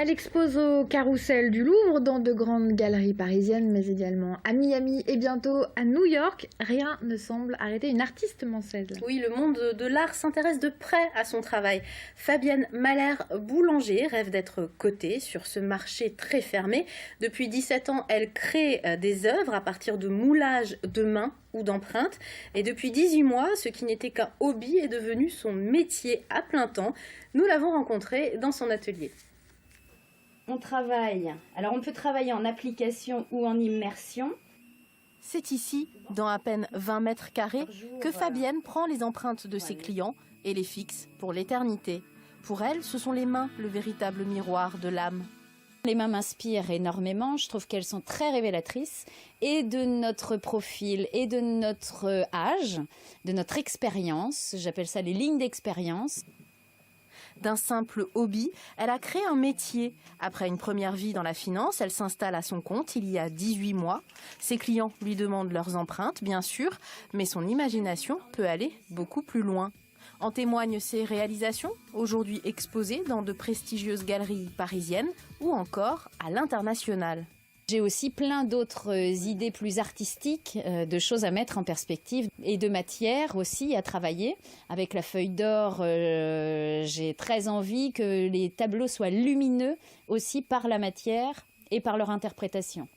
Elle expose au Carrousel du Louvre, dans de grandes galeries parisiennes, mais également à Miami et bientôt à New York. Rien ne semble arrêter une artiste mancelle. Oui, le monde de l'art s'intéresse de près à son travail. Fabienne Mahler-Boulanger rêve d'être cotée sur ce marché très fermé. Depuis 17 ans, elle crée des œuvres à partir de moulages de mains ou d'empreintes. Et depuis 18 mois, ce qui n'était qu'un hobby est devenu son métier à plein temps. Nous l'avons rencontrée dans son atelier. On travaille. Alors on peut travailler en application ou en immersion. C'est ici, dans à peine 20 mètres carrés, que Fabienne prend les empreintes de ses clients et les fixe pour l'éternité. Pour elle, ce sont les mains le véritable miroir de l'âme. Les mains m'inspirent énormément, je trouve qu'elles sont très révélatrices et de notre profil et de notre âge, de notre expérience, j'appelle ça les lignes d'expérience. D'un simple hobby, elle a créé un métier. Après une première vie dans la finance, elle s'installe à son compte il y a 18 mois. Ses clients lui demandent leurs empreintes, bien sûr, mais son imagination peut aller beaucoup plus loin. En témoignent ses réalisations, aujourd'hui exposées dans de prestigieuses galeries parisiennes ou encore à l'international. J'ai aussi plein d'autres idées plus artistiques, de choses à mettre en perspective et de matières aussi à travailler. Avec la feuille d'or, j'ai très envie que les tableaux soient lumineux aussi par la matière et par leur interprétation.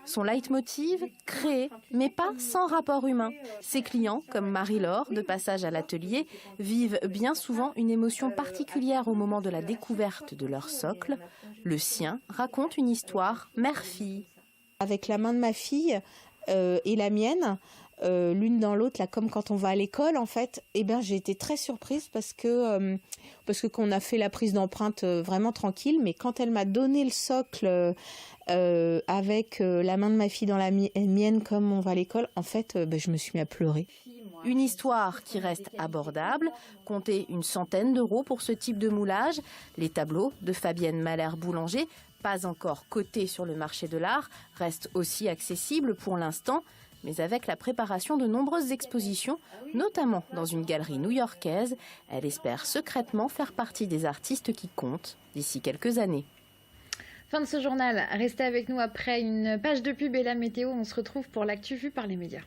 Son leitmotiv, créer, mais pas sans rapport humain. Ses clients, comme Marie-Laure, de passage à l'atelier, vivent bien souvent une émotion particulière au moment de la découverte de leur socle. Le sien raconte une histoire mère-fille. Avec la main de ma fille et la mienne, l'une dans l'autre, là, comme quand on va à l'école, en fait, j'ai été très surprise parce que qu'on a fait la prise d'empreinte vraiment tranquille, mais quand elle m'a donné le socle avec la main de ma fille dans la mienne, comme on va à l'école, en fait, je me suis mis à pleurer. Une histoire qui reste abordable, comptez une centaine d'euros pour ce type de moulage. Les tableaux de Fabienne Mahler-Boulanger, pas encore cotés sur le marché de l'art, restent aussi accessibles pour l'instant, mais avec la préparation de nombreuses expositions, notamment dans une galerie new-yorkaise, elle espère secrètement faire partie des artistes qui comptent d'ici quelques années. Fin de ce journal, restez avec nous après une page de pub et la météo. On se retrouve pour l'actu vue par les médias.